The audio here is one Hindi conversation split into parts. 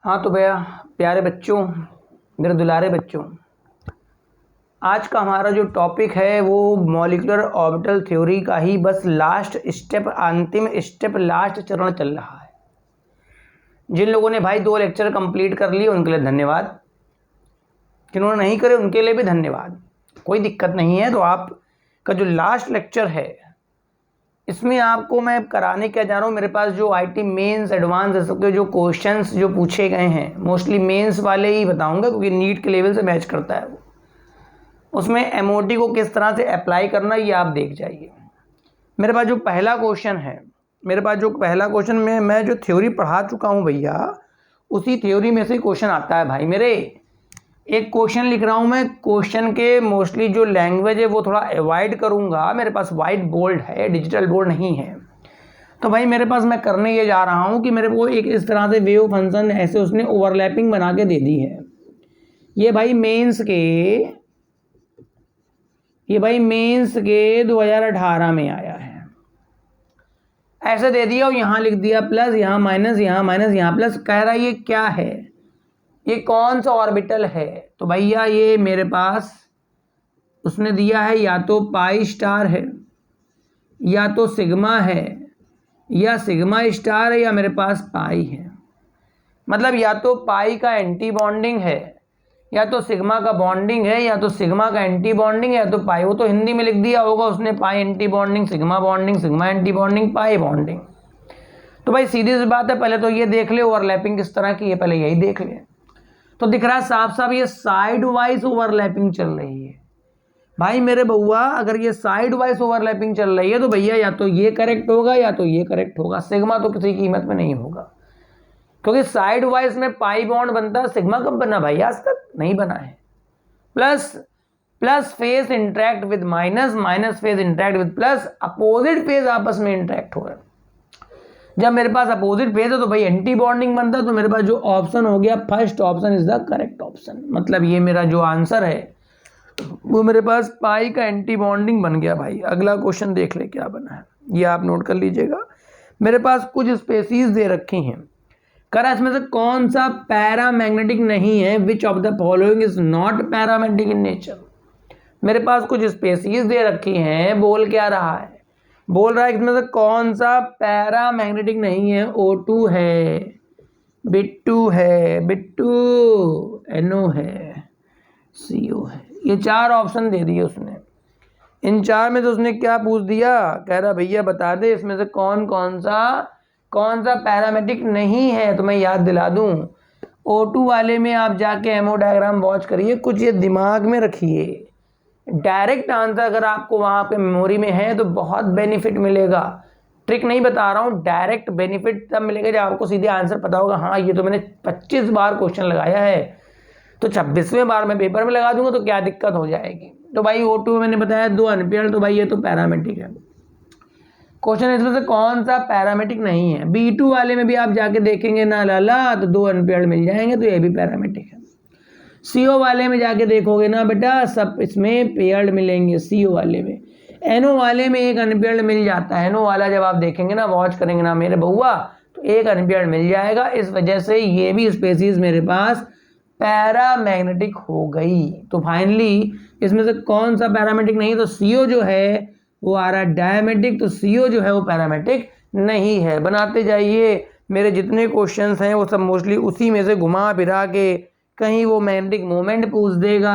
हाँ तो भैया प्यारे बच्चों, मेरे दुलारे बच्चों, आज का हमारा जो टॉपिक है वो मॉलिक्यूलर ऑर्बिटल थ्योरी का ही बस लास्ट स्टेप, अंतिम स्टेप, लास्ट चरण चल रहा है। जिन लोगों ने भाई 2 लेक्चर कंप्लीट कर लिए उनके लिए धन्यवाद, जिन्होंने नहीं करे उनके लिए भी धन्यवाद। कोई दिक्कत नहीं है। तो आपका जो लास्ट लेक्चर है इसमें आपको मैं कराने क्या जा रहा हूँ, मेरे पास जो आईटी मेंस एडवांस सबके जो क्वेश्चंस जो पूछे गए हैं मोस्टली मेंस वाले ही बताऊंगा, क्योंकि नीट के लेवल से मैच करता है वो। उसमें एमओटी को किस तरह से अप्लाई करना ये आप देख जाइए। मेरे पास जो पहला क्वेश्चन है, में मैं जो थ्योरी पढ़ा चुका हूँ भैया, उसी थ्योरी में से क्वेश्चन आता है भाई मेरे। एक क्वेश्चन लिख रहा हूँ मैं, क्वेश्चन के मोस्टली जो लैंग्वेज है वो थोड़ा अवॉइड करूँगा। मेरे पास वाइट बोर्ड है, डिजिटल बोर्ड नहीं है। तो भाई मेरे पास मैं करने ये जा रहा हूँ कि मेरे को एक इस तरह से वेव फंक्शन ऐसे उसने ओवरलैपिंग बना के दे दी है। ये भाई मेंस के 2018 में आया है, ऐसे दे दिया और यहाँ लिख दिया प्लस, यहाँ माइनस, यहाँ माइनस, यहाँ प्लस। कह रहा है ये क्या है, ये कौन सा ऑर्बिटल है। तो भैया ये मेरे पास उसने दिया है, या तो पाई स्टार है, या तो सिग्मा है, या सिग्मा स्टार है, या मेरे पास पाई है। मतलब या तो पाई का एंटी बॉन्डिंग है, या तो सिग्मा का बॉन्डिंग है, या तो सिग्मा का एंटी बॉन्डिंग है, या तो पाई। वो तो हिंदी में लिख दिया होगा उसने, pi antibonding, sigma antibonding, pi bonding. तो भाई सीधी सी बात है, पहले तो ये देख ले ओवरलैपिंग किस तरह की है, पहले यही देख ले। तो दिख रहा है साफ साफ ये साइड वाइज ओवरलैपिंग चल रही है। भाई मेरे बउआ, अगर ये साइड वाइज ओवरलैपिंग चल रही है तो भैया या तो ये करेक्ट होगा या तो ये करेक्ट होगा। सिग्मा तो किसी कीमत में नहीं होगा, क्योंकि साइड वाइज में पाई बॉन्ड बनता है। सिग्मा कब बना भाई, आज तक नहीं बना है। Plus phase interact with minus, minus phase interact with plus, opposite phase आपस में इंटरेक्ट हो रहा है। जब मेरे पास अपोजिट फेज है तो भाई एंटी बॉन्डिंग बनता है। तो मेरे पास जो ऑप्शन हो गया, first option is the correct option. मतलब ये मेरा जो आंसर है वो मेरे पास पाई का एंटी बॉन्डिंग बन गया। भाई अगला क्वेश्चन देख ले क्या बना है, ये आप नोट कर लीजिएगा। मेरे पास कुछ स्पेसीज दे रखी हैं, करा इसमें से कौन सा पैरामैग्नेटिक नहीं है, which of the following is not paramagnetic in nature. मेरे पास कुछ स्पेसीज दे रखी हैं, बोल क्या रहा है, बोल रहा है इसमें से कौन सा पैरामैग्नेटिक नहीं है। O2 है, बिट्टू है, NO है, CO है। ये 4 ऑप्शन दे दिए उसने। इन 4 में तो उसने क्या पूछ दिया, कह रहा भैया बता दे इसमें से कौन सा पैरामेट्रिक नहीं है। तो मैं याद दिला दूं, O2 वाले में आप जाके एमओ डायग्राम वॉच करिए, कुछ ये दिमाग में रखिए। डायरेक्ट आंसर अगर आपको वहाँ पे मेमोरी में है तो बहुत बेनिफिट मिलेगा। ट्रिक नहीं बता रहा हूँ, डायरेक्ट बेनिफिट तब मिलेगा जब आपको सीधे आंसर पता होगा। हाँ ये तो मैंने 25 बार क्वेश्चन लगाया है, तो 26वें बार में पेपर में लगा दूंगा तो क्या दिक्कत हो जाएगी। तो भाई O2 में मैंने बताया 2 अनपेयर्ड, तो भाई ये तो पैरामेट्रिक है। क्वेश्चन इसमें से कौन सा पैरामेट्रिक नहीं है। B2 वाले में भी आप जाके देखेंगे ना लाला तो 2 अनपेयर्ड मिल जाएंगे, तो ये भी पैरामेट्रिक है। CO वाले में जाके देखोगे ना बेटा, सब इसमें पेयर्ड मिलेंगे CO वाले में। NO वाले में 1 अनपेयर्ड मिल जाता है। NO वाला जब आप देखेंगे ना, वॉच करेंगे ना मेरे बउआ, तो 1 अनपेयर्ड मिल जाएगा। इस वजह से ये भी स्पेसीज मेरे पास पैरामैग्नेटिक हो गई। तो फाइनली इसमें से कौन सा पैरामेट्रिक नहीं, तो CO जो है वो आ रहा है डायमेट्रिक, तो CO जो है वो पैरामेट्रिक नहीं है। बनाते जाइए, मेरे जितने क्वेश्चंस हैं वो सब मोस्टली उसी में से घुमा फिरा के, कहीं वो मैग्नेटिक मोमेंट पूछ देगा,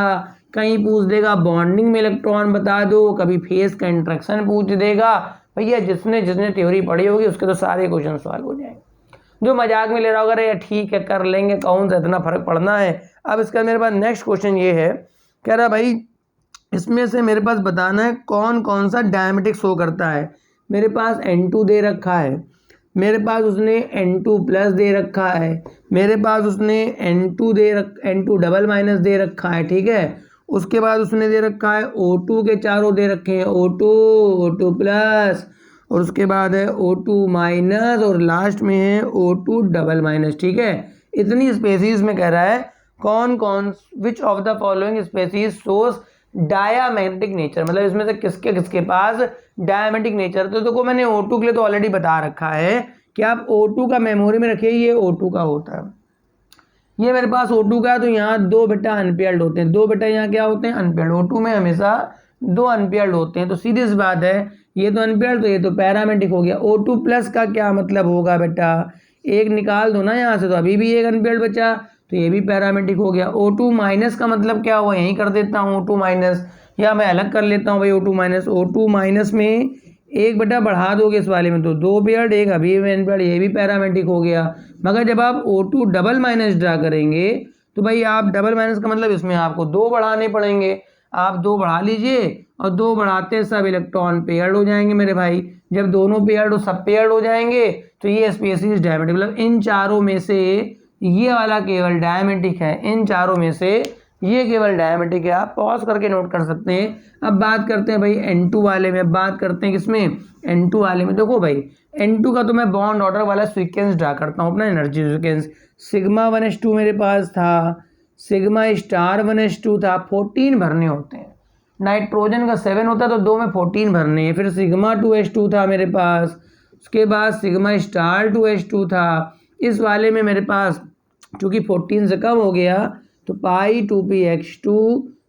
कहीं पूछ देगा बॉन्डिंग में इलेक्ट्रॉन बता दो, कभी फेस का इंट्रैक्शन पूछ देगा। भैया जिसने थ्योरी पढ़ी होगी उसके तो सारे क्वेश्चन सॉल्व हो जाएंगे। जो मजाक में ले रहा होगा अरे ठीक है कर लेंगे, कौन सा इतना फर्क पड़ना है। अब इसका मेरे पास नेक्स्ट क्वेश्चन ये है, कह रहा भाई इसमें से मेरे पास बताना है कौन सा डायमेट्रिक शो करता है। मेरे पास N2 दे रखा है, मेरे पास उसने N2 प्लस दे रखा है, मेरे पास उसने N2 डबल माइनस दे रखा है, ठीक है। उसके बाद उसने दे रखा है O2 के चारों दे रखे हैं, O2 प्लस, और उसके बाद है O2 माइनस, और लास्ट में है O2 डबल माइनस, ठीक है। इतनी स्पेसीज में कह रहा है कौन which of the following species shows diamagnetic nature. मतलब इसमें से किसके पास डायामैग्नेटिक नेचर। तो देखो मैंने O2 के लिए तो ऑलरेडी बता रखा है कि आप O2 का मेमोरी में रखिए, ये O2 का होता है। ये मेरे पास O2 का है, तो यहाँ 2 बेटा अनपेयर्ड होते हैं, 2 बेटा यहाँ क्या होते हैं अनपेयर्ड, O2 में हमेशा 2 अनपेयर्ड होते हैं। तो सीधी सी बात है, ये तो अनपेयर्ड तो ये तो पैरामेट्रिक हो गया। O2 प्लस का क्या मतलब होगा बेटा, एक निकाल दो ना यहाँ से, तो अभी भी एक अनपेयर्ड बचा, तो ये भी पैरामेट्रिक हो गया। O2 माइनस का मतलब क्या हुआ, यहीं कर देता हूँ O2 माइनस, या मैं अलग कर लेता हूँ भाई O2 माइनस। O2 माइनस में एक बेटा बढ़ा दोगे इस वाले में तो 2 पेयर्ड, एक अभी अनपेयर्ड, ये भी पैरामेट्रिक हो गया। मगर जब आप O2 डबल माइनस ड्रा करेंगे तो भाई आप डबल माइनस का मतलब इसमें आपको 2 बढ़ाने पड़ेंगे, आप 2 बढ़ा लीजिए, और 2 बढ़ाते सब इलेक्ट्रॉन पेयर्ड हो जाएंगे मेरे भाई। जब दोनों पेयर्ड हो सब पेयर्ड हो जाएंगे तो ये स्पेसीज डायमेट्रिक, मतलब इन चारों में से ये वाला केवल डायमेट्रिक है, इन चारों में से ये केवल डायमेट्रिक है। आप पॉज करके नोट कर सकते हैं। अब बात करते हैं भाई N2 वाले में, बात करते हैं किसमें, N2 वाले में। देखो भाई N2 का तो मैं बॉन्ड ऑर्डर वाला सीक्वेंस ड्रा करता हूँ, अपना एनर्जी सीक्वेंस। सिग्मा 1s2 मेरे पास था, सिग्मा स्टार 1s2 था, 14 भरने होते हैं। नाइट्रोजन का 7 होता है तो 2 में 14 भरने हैं। फिर सिग्मा 2s2 था मेरे पास, उसके बाद सिग्मा स्टार 2s2 था। इस वाले में मेरे पास चूँकि 14 से कम हो गया तो पाई 2p(x2)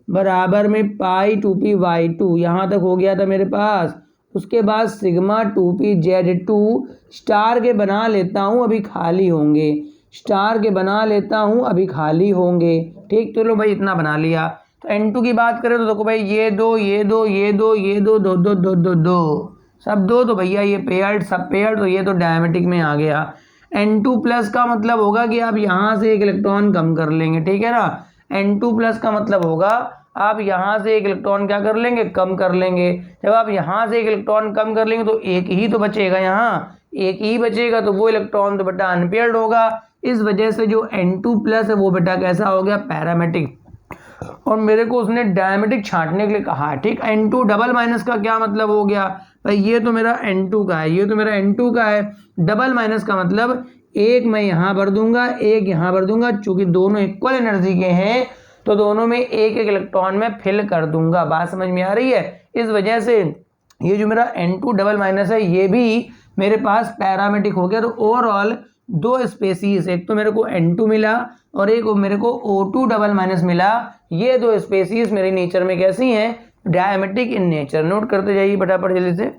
बराबर में पाई 2p(y2), यहाँ तक हो गया था मेरे पास। उसके बाद सिग्मा 2p(z2) स्टार के बना लेता हूँ, अभी खाली होंगे, स्टार के बना लेता हूँ, अभी खाली होंगे। ठीक, तो लो भाई इतना बना लिया। तो N2 की बात करें तो देखो भाई ये दो, ये दो, ये दो, ये दो, दो दो दो दो दो, सब दो, तो भैया ये पेयर्ड सब पेयर्ड, तो ये तो डायमेट्रिक में आ गया। N2 प्लस का मतलब होगा कि आप यहाँ से एक इलेक्ट्रॉन कम कर लेंगे, ठीक है ना। N2 प्लस का मतलब होगा आप यहाँ से एक इलेक्ट्रॉन क्या कर लेंगे, कम कर लेंगे। जब आप यहाँ से एक इलेक्ट्रॉन कम कर लेंगे तो एक ही तो बचेगा, यहाँ एक ही बचेगा, तो वो इलेक्ट्रॉन तो बेटा अनपेयर्ड होगा। इस वजह से जो N2 प्लस है वो बेटा कैसा हो गया, पैरामेट्रिक। और मेरे को उसने डायमेट्रिक छांटने के लिए कहा है, ठीक। N2 डबल माइनस का क्या मतलब हो गया भाई, ये तो मेरा N2 का है, ये तो मेरा N2 का है। डबल माइनस का मतलब एक मैं यहाँ भर दूंगा, एक यहाँ भर दूंगा, चूंकि दोनों इक्वल एनर्जी के हैं तो दोनों में एक एक इलेक्ट्रॉन में फिल कर दूंगा। बात समझ में आ रही है। इस वजह से ये जो मेरा N2 डबल माइनस है ये भी मेरे पास पैरामेट्रिक हो गया। तो ओवरऑल 2 स्पेसीज, एक तो मेरे को N2 मिला और एक मेरे को O2 डबल माइनस मिला। ये 2 स्पेसीज मेरे नेचर में कैसी हैं, डायमेट्रिक इन नेचर। नोट करते जाइए फटाफट जल्दी से।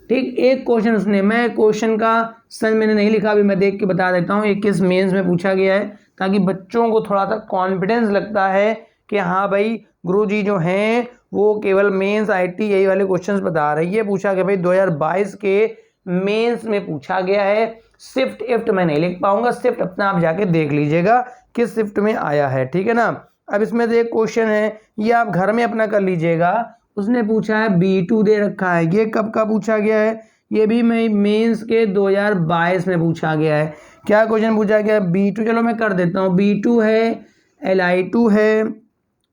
ठीक, एक क्वेश्चन उसने, मैं क्वेश्चन का सच मैंने नहीं लिखा, अभी मैं देख के बता देता हूँ ये किस मेंस में पूछा गया है, ताकि बच्चों को थोड़ा सा कॉन्फिडेंस लगता है कि हाँ भाई गुरुजी जो हैं वो केवल मेंस IIT यही वाले क्वेश्चंस बता रही है। पूछा गया भाई 2022 के मेंस में पूछा गया है। शिफ्ट इफ्ट मैं नहीं लिख पाऊंगा, शिफ्ट अपना आप जाके देख लीजिएगा किस शिफ्ट में आया है, ठीक है ना। अब इसमें से एक क्वेश्चन है, ये आप घर में अपना कर लीजिएगा। उसने पूछा है B2 दे रखा है, ये कब का पूछा गया है, ये भी मैं मेंस के 2022 में पूछा गया है। क्या क्वेश्चन पूछा गया है, B2, चलो मैं कर देता हूँ। B2 है, Li2 है,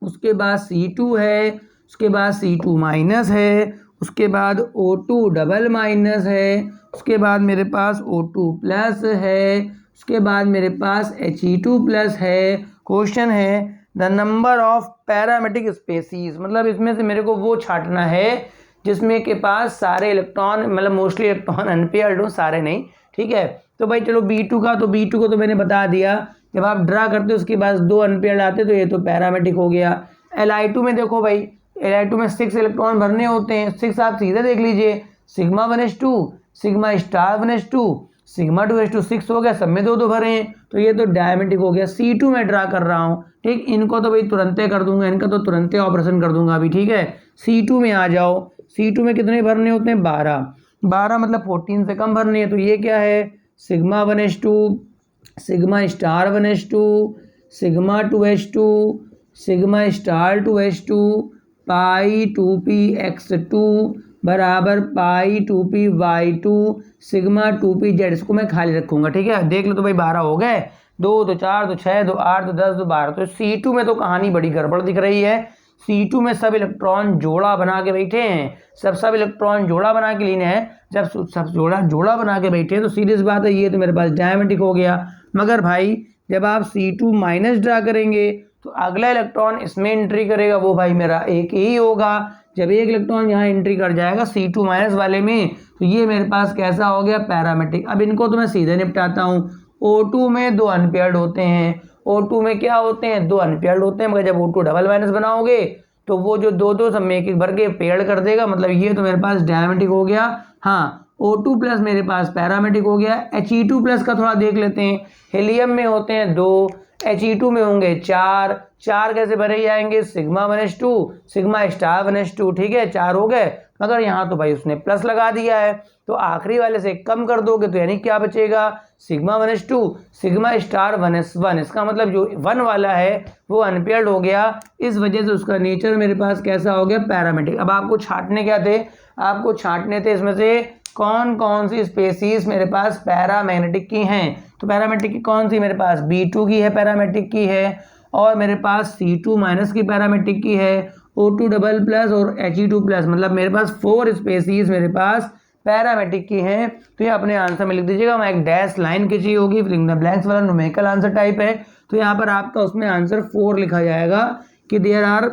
उसके बाद C2 है, उसके बाद C2 माइनस है, उसके बाद O2 डबल माइनस है, उसके बाद मेरे पास O2 प्लस है, उसके बाद मेरे पास He2 प्लस है। क्वेश्चन है the number of parametric species, मतलब इसमें से मेरे को वो छांटना है जिसमें के पास सारे इलेक्ट्रॉन, मतलब मोस्टली इलेक्ट्रॉन अनपेयर्ड हो, सारे नहीं, ठीक है। तो भाई चलो B2 का, तो B2 को तो मैंने बता दिया, जब आप ड्रा करते हो उसके पास 2 अनपेयर्ड आते तो ये तो पैरामेट्रिक हो गया। Li2 में देखो भाई, Li2 में 6 इलेक्ट्रॉन भरने होते हैं, 6 आप सीधे देख लीजिए, sigma 1s2, sigma star 1s2, sigma 2s2, 6 हो गया, सब में 2 2 भरे हैं, तो ये तो डायमेट्रिक हो गया। C2 में ड्रा कर रहा हूँ, ठीक, इनको तो भाई तुरंते कर दूंगा, इनका तो तुरंते ऑपरेशन कर दूंगा अभी, ठीक है। C2 में आ जाओ, C2 में कितने भरने होते हैं, 12, 12 मतलब 14 से कम भरने हैं, तो ये क्या है, sigma 1s2, sigma star 1s2, sigma 2s2, sigma star 2s2, पाई 2p(x2) बराबर पाई 2p(y2), सिग्मा 2p(z), इसको मैं खाली रखूंगा, ठीक है। देख लो तो भाई 12 हो गए, 2 2 4 2 6 2 8 2 10 2 12। तो C2 में तो कहानी बड़ी गड़बड़ दिख रही है। C2 में सब इलेक्ट्रॉन जोड़ा बना के बैठे हैं, सब इलेक्ट्रॉन जोड़ा बना के लिए हैं। जब सब जोड़ा बना के बैठे हैं तो सीधी सी बात है ये तो मेरे पास डायमेट्रिक हो गया। मगर भाई जब आप C2 माइनस ड्रा करेंगे तो अगला इलेक्ट्रॉन इसमें एंट्री करेगा, वो भाई मेरा एक ही होगा। जब एक इलेक्ट्रॉन यहाँ एंट्री कर जाएगा C2 माइनस वाले में तो ये मेरे पास कैसा हो गया, पैरामेट्रिक। अब इनको तो मैं सीधे निपटाता हूँ। O2 में 2 अनपेयर्ड होते हैं, O2 में क्या होते हैं, 2 अनपेयर्ड होते हैं, मगर जब O2 डबल माइनस बनाओगे तो वो जो दो सब में एक भर के पेयर्ड कर देगा, मतलब ये तो मेरे पास डायमेटिक हो गया। हाँ, O2 प्लस मेरे पास पैरामेटिक हो गया। He2 प्लस का थोड़ा देख लेते हैं। हीलियम में होते हैं 2, He2 में होंगे 4, 4 कैसे भरे जाएंगे, sigma 1s2 sigma star 1s2, ठीक है 4 हो गए, मगर यहाँ तो भाई उसने प्लस लगा दिया है, तो आखिरी वाले से कम कर दोगे तो यानी क्या बचेगा, sigma 1s2 sigma star 1s1। इसका मतलब जो 1 वाला है वो अनपेयर्ड हो गया, इस वजह से उसका नेचर मेरे पास कैसा हो गया, पैरामेट्रिक। अब आपको छांटने क्या थे, आपको छांटने थे इसमें से कौन कौन सी स्पेसीज मेरे पास पैरामैग्नेटिक की हैं। तो पैरामेट्रिक की कौन सी मेरे पास B2 की है, पैरामेट्रिक की है, और मेरे पास C2 माइनस की पैरामेट्रिक की है, O2 डबल प्लस और He2 प्लस, मतलब मेरे पास 4 स्पेसीज मेरे पास पैरामेट्रिक की हैं। तो ये अपने आंसर में लिख दीजिएगा, मैं एक डैश लाइन खींची होगी, फिलिंग द ब्लैंक्स वाला न्यूमेरिकल आंसर टाइप है, तो यहाँ पर आपका उसमें आंसर 4 लिखा जाएगा कि there are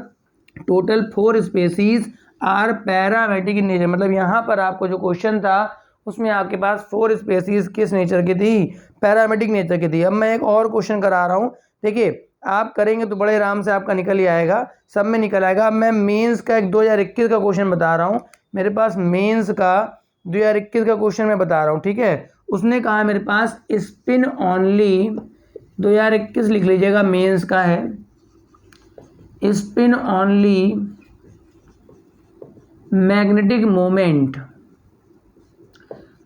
total 4 species are parametric in nature. मतलब यहाँ पर आपको जो क्वेश्चन था उसमें आपके पास 4 स्पेसीज किस नेचर की थी, पैरामेट्रिक नेचर की थी। अब मैं एक और क्वेश्चन करा रहा हूँ, देखिए आप करेंगे तो बड़े आराम से आपका निकल ही आएगा, सब में निकल आएगा। अब मैं मेंस का एक 2021 का क्वेश्चन बता रहा हूँ, मेरे पास मेंस का 2021 का क्वेश्चन मैं बता रहा हूँ, ठीक है। उसने कहा मेरे पास स्पिन ऑनली 2021 लिख लीजिएगा, मेंस का है spin only magnetic moment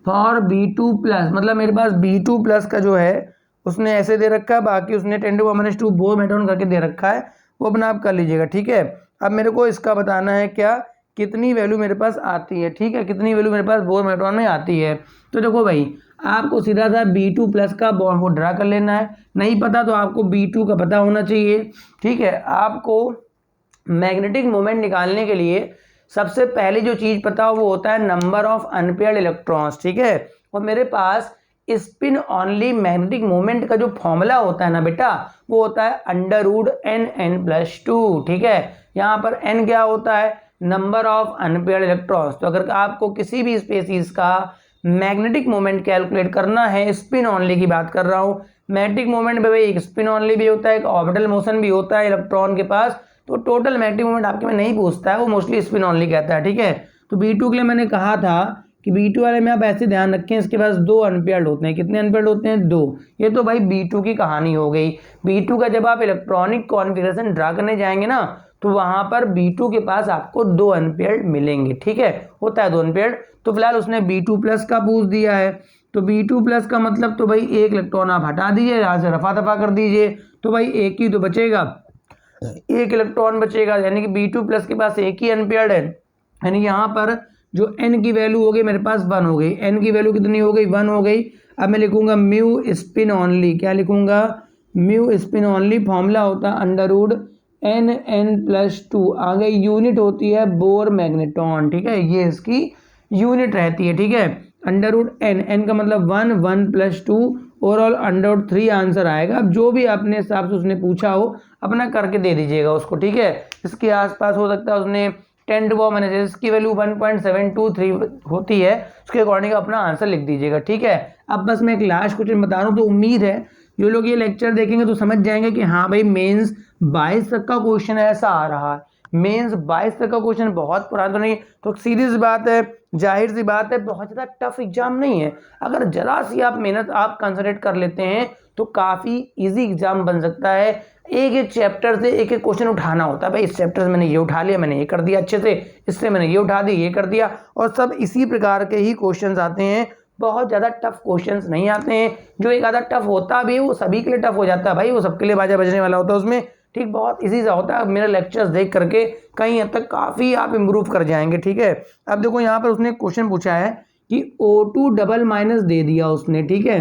for B2 plus, मतलब मेरे पास B2 प्लस का जो है उसने ऐसे दे रखा है, बाकी उसने 10⁻² बोर मेटॉन करके दे रखा है, वो अपना आप कर लीजिएगा, ठीक है। अब मेरे को इसका बताना है क्या, कितनी वैल्यू मेरे पास आती है, ठीक है, कितनी वैल्यू मेरे पास बोर मेटॉन में आती है। तो देखो भाई आपको सीधा सा B2 प्लस का बॉन्ड को ड्रा कर लेना है, नहीं पता तो आपको B2 का पता होना चाहिए, ठीक है। आपको मैग्नेटिक मोमेंट निकालने के लिए सबसे पहले जो चीज़ पता हो वो होता है नंबर ऑफ अनपेयर्ड इलेक्ट्रॉन्स, ठीक है। और मेरे पास स्पिन ऑनली मैग्नेटिक मोमेंट का जो फॉर्मूला होता है ना बेटा, वो होता है √NN+2, ठीक है। यहाँ पर n क्या होता है, नंबर ऑफ अनपेयर्ड इलेक्ट्रॉन्स। तो अगर आपको किसी भी स्पेसीज का मैग्नेटिक मोमेंट कैलकुलेट करना है, स्पिन ऑनली की बात कर रहा हूँ, मैग्नेटिक मोमेंट में भाई एक स्पिन ऑनली भी होता है, एक ऑर्बिटल मोशन भी होता है इलेक्ट्रॉन के पास, तो टोटल मैग्नेटिक मोमेंट आपके में नहीं पूछता है, वो मोस्टली स्पिन ऑनली कहता है, ठीक है। तो B2 के लिए मैंने कहा था कि B2 वाले में आप ऐसे ध्यान रखें, इसके पास 2 अनपेयर्ड होते हैं, कितने अनपेयर्ड होते हैं, 2। ये तो भाई B2 की कहानी हो गई। B2 का जब आप इलेक्ट्रॉनिक कॉन्फ़िगरेशन ड्रा करने जाएंगे ना, तो वहां पर B2 के पास आपको 2 अनपेयर्ड मिलेंगे, ठीक है, होता है 2 अनपेयर्ड। तो फिलहाल उसने B2 प्लस का पूछ दिया है, तो B2 प्लस का मतलब तो भाई एक इलेक्ट्रॉन आप हटा दीजिए, यहाँ से रफा दफा कर दीजिए, तो भाई एक ही तो बचेगा, एक इलेक्ट्रॉन बचेगा, यानी कि B2 प्लस के पास एक ही अनपेयर्ड है, यानी यहाँ पर जो n की वैल्यू हो गई मेरे पास 1 हो गई, n की वैल्यू कितनी हो गई, 1 हो गई। अब मैं लिखूंगा म्यू स्पिन ऑनली, क्या लिखूंगा, म्यू स्पिन ऑनली, फॉर्मूला होता है √NN+2, आगे यूनिट होती है बोर मैग्नेटॉन, ठीक है, ये इसकी यूनिट रहती है, ठीक है। √n का मतलब 1, 1+2, ओवरऑल √3 आंसर आएगा। अब जो भी अपने हिसाब से उसने पूछा हो अपना करके दे दीजिएगा उसको, ठीक है। इसके आसपास हो सकता है उसने 10⁻⁻⁻, इसकी वैल्यू 1.723 होती है, उसके अकॉर्डिंग अपना आंसर लिख दीजिएगा, ठीक है। अब बस मैं एक लास्ट क्वेश्चन बता रहा हूँ, तो उम्मीद है जो लोग ये लेक्चर देखेंगे तो समझ जाएंगे कि हाँ भाई मेंस 22 तक का क्वेश्चन ऐसा आ रहा है, मेंस 22 तक का क्वेश्चन बहुत पुराना तो नहीं, तो सीधी सी बात है, जाहिर सी बात है, बहुत ज़्यादा टफ एग्जाम नहीं है। अगर जरा सी आप मेहनत आप कंसंट्रेट कर लेते हैं तो काफ़ी इजी एग्जाम बन सकता है। एक एक चैप्टर से एक एक क्वेश्चन उठाना होता है, भाई इस चैप्टर से मैंने ये उठा लिया, मैंने ये कर दिया अच्छे से, इससे मैंने ये उठा दी, ये कर दिया, और सब इसी प्रकार के ही क्वेश्चंस आते हैं, बहुत ज़्यादा टफ क्वेश्चंस नहीं आते हैं। जो एक आधा टफ होता भी है वो सभी के लिए टफ हो जाता है भाई, वो सबके लिए बाजा बजने वाला होता है उसमें, ठीक, बहुत इजी सा होता है। मेरे लेक्चर्स देख करके कहीं हद तक काफ़ी आप इम्प्रूव कर जाएंगे, ठीक है। अब देखो यहाँ पर उसने क्वेश्चन पूछा है कि O2 डबल माइनस दे दिया उसने, ठीक है।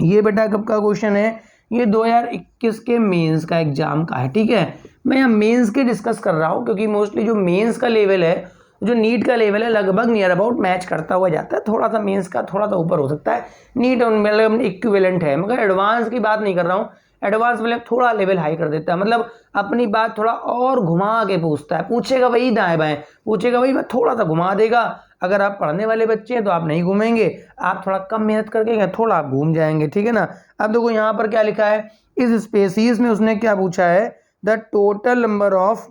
ये बेटा कब का क्वेश्चन है, ये 2021 के मेंस का एग्जाम का है, ठीक है। मैं यहाँ मेंस के डिस्कस कर रहा हूँ क्योंकि मोस्टली जो मेंस का लेवल है, जो नीट का लेवल है, लगभग नियर अबाउट मैच करता हुआ जाता है, थोड़ा सा मेंस का थोड़ा सा ऊपर हो सकता है, नीट मतलब इक्विवेलेंट है, मगर एडवांस की बात नहीं कर रहा हूँ। एडवांस मतलब थोड़ा लेवल हाई कर देता है, मतलब अपनी बात थोड़ा और घुमा के पूछता है, पूछेगा वही दाएं बाएं, पूछेगा वही थोड़ा सा घुमा देगा। अगर आप पढ़ने वाले बच्चे हैं तो आप नहीं घूमेंगे, आप थोड़ा कम मेहनत करके थोड़ा आप घूम जाएंगे, ठीक है ना। अब देखो यहाँ पर क्या लिखा है, इस स्पेसीज में उसने क्या पूछा है, द टोटल नंबर ऑफ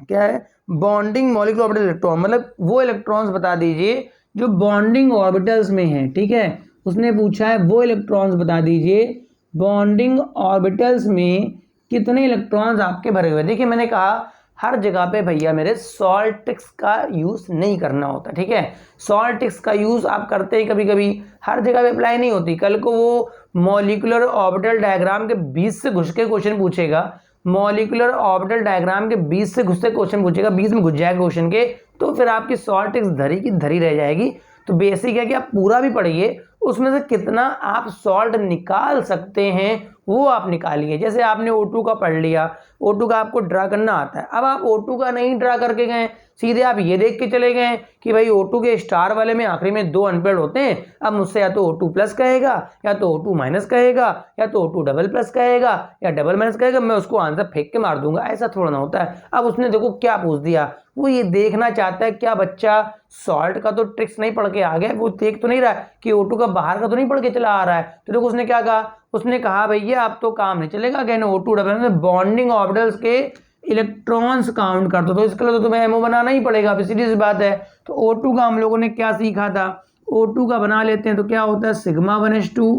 क्या है, बॉन्डिंग मॉलिक्यूलर ऑर्बिटल इलेक्ट्रॉन, मतलब वो इलेक्ट्रॉन्स बता दीजिए जो बॉन्डिंग ऑर्बिटल्स में हैं, ठीक है। उसने पूछा है वो इलेक्ट्रॉन्स बता दीजिए बॉन्डिंग ऑर्बिटल्स में कितने इलेक्ट्रॉन्स आपके भरे हुए। देखिए मैंने कहा हर जगह पे भैया मेरे सॉल्ट ट्रिक्स का यूज़ नहीं करना होता, ठीक है। सॉल्ट ट्रिक्स का यूज़ आप करते हैं कभी कभी, हर जगह पे अप्लाई नहीं होती। कल को वो मॉलिक्यूलर ऑर्बिटल डायग्राम के बीच से घुस के क्वेश्चन पूछेगा, मॉलिक्यूलर ऑर्बिटल डायग्राम के बीच से घुस के क्वेश्चन पूछेगा, बीच में घुस जाएगा क्वेश्चन के, तो फिर आपकी सॉल्ट ट्रिक्स धरी की धरी रह जाएगी। तो बेसिक है कि आप पूरा भी पढ़िए, उसमें से कितना आप सॉल्ट निकाल सकते हैं वो आप निकालिए। जैसे आपने O2 का पढ़ लिया, O2 का आपको ड्रा करना आता है, अब आप O2 का नहीं ड्रा करके गए, सीधे आप ये देख के चले गए कि भाई O2 के स्टार वाले में आखिरी में 2 अनपेयर्ड होते हैं, अब मुझसे या तो O2 प्लस कहेगा या तो O2 माइनस कहेगा या तो O2 डबल प्लस कहेगा या डबल माइनस कहेगा, मैं उसको आंसर फेंक के मार दूंगा, ऐसा थोड़ा ना होता है। अब उसने देखो क्या पूछ दिया, वो ये देखना चाहता है क्या बच्चा सॉल्ट का तो ट्रिक्स नहीं पढ़ के आ गया, वो देख तो नहीं रहा है कि O2 का बाहर का तो नहीं पढ़ के चला आ रहा है। तो देखो उसने क्या कहा, उसने कहा भैया अब तो काम नहीं चलेगा, कहने O2 डबल बॉन्डिंग ऑर्बिटल्स के इलेक्ट्रॉन्स काउंट कर दो, तो इसके लिए तो तुम्हें एमओ बनाना ही पड़ेगा, सीधी सी बात है। तो O2 का हम लोगों ने क्या सीखा था, O2 का बना लेते हैं। तो क्या होता है sigma 1s2,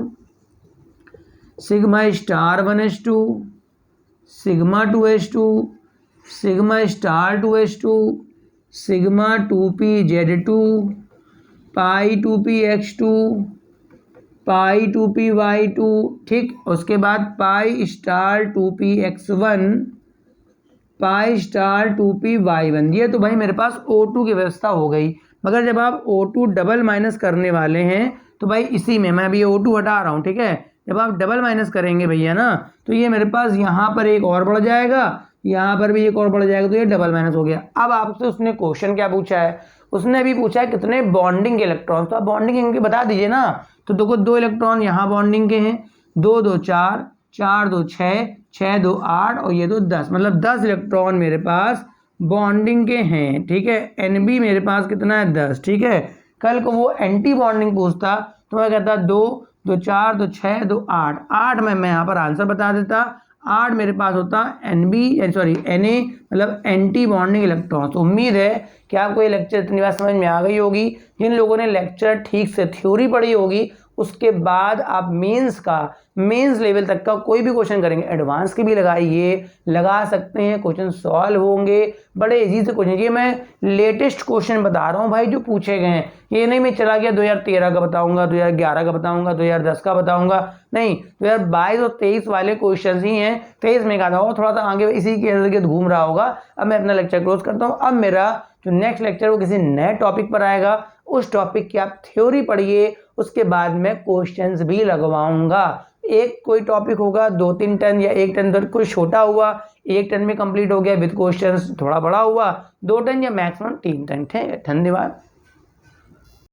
sigma star 1s2, sigma 2s2, sigma star 2s2, sigma 2pz2, पाई 2px2, पाई 2py2, ठीक। उसके बाद pi star 2px1, pi star 2py1। ये तो भाई मेरे पास O2 की व्यवस्था हो गई। मगर जब आप O2 डबल माइनस करने वाले हैं तो भाई इसी में मैं अभी O2 हटा रहा हूँ, ठीक है। जब आप डबल माइनस करेंगे भैया ना, तो ये मेरे पास यहाँ पर एक और बढ़ जाएगा, यहाँ पर भी एक और बढ़ जाएगा, तो ये डबल माइनस हो गया। अब आपसे उसने क्वेश्चन क्या पूछा है, उसने अभी पूछा है कितने बॉन्डिंग इलेक्ट्रॉन, तो आप बॉन्डिंग इनके बता दीजिए ना। तो देखो 2 इलेक्ट्रॉन यहाँ बॉन्डिंग के हैं, 2 2 4, 4 2 6, 6 2 8 और ये 2 10, मतलब 10 इलेक्ट्रॉन मेरे पास बॉन्डिंग के हैं, ठीक है। NB मेरे पास कितना है 10, ठीक है। कल को वो एंटी बॉन्डिंग पूछता तो मैं कहता 2 2 4 2 6 2 8, 8 में मैं यहाँ पर आंसर बता देता, 8 मेरे पास होता Na मतलब एंटी बॉन्डिंग इलेक्ट्रॉन। तो उम्मीद है कि आपको ये लेक्चर इतनी बात समझ में आ गई होगी। जिन लोगों ने लेक्चर ठीक से थ्योरी पढ़ी होगी, उसके बाद आप मेंस लेवल तक का कोई भी क्वेश्चन करेंगे, एडवांस के भी लगा सकते हैं, क्वेश्चन सॉल्व होंगे, बड़े इजी से क्वेश्चन। ये मैं लेटेस्ट क्वेश्चन बता रहा हूँ भाई जो पूछे गए हैं, ये नहीं मैं चला गया 2013 का बताऊंगा, 2011 का बताऊंगा, 2010 का बताऊंगा, नहीं 2022 और 23 वाले क्वेश्चन ही हैं। 23 में कहा था थोड़ा सा आगे इसी के इर्द गिर्द घूम रहा होगा। अब मैं अपना लेक्चर क्लोज करता हूँ। अब मेरा जो नेक्स्ट लेक्चर वो किसी नए टॉपिक पर आएगा, उस टॉपिक की आप थ्योरी पढ़िए, उसके बाद मैं क्वेश्चंस भी लगवाऊंगा। एक कोई टॉपिक होगा 2-3 टन या 1 टन, कोई छोटा हुआ 1 टन में कंप्लीट हो गया विद क्वेश्चंस, थोड़ा बड़ा हुआ 2 टन या मैक्सिमम 3 टन। ठीक है, धन्यवाद।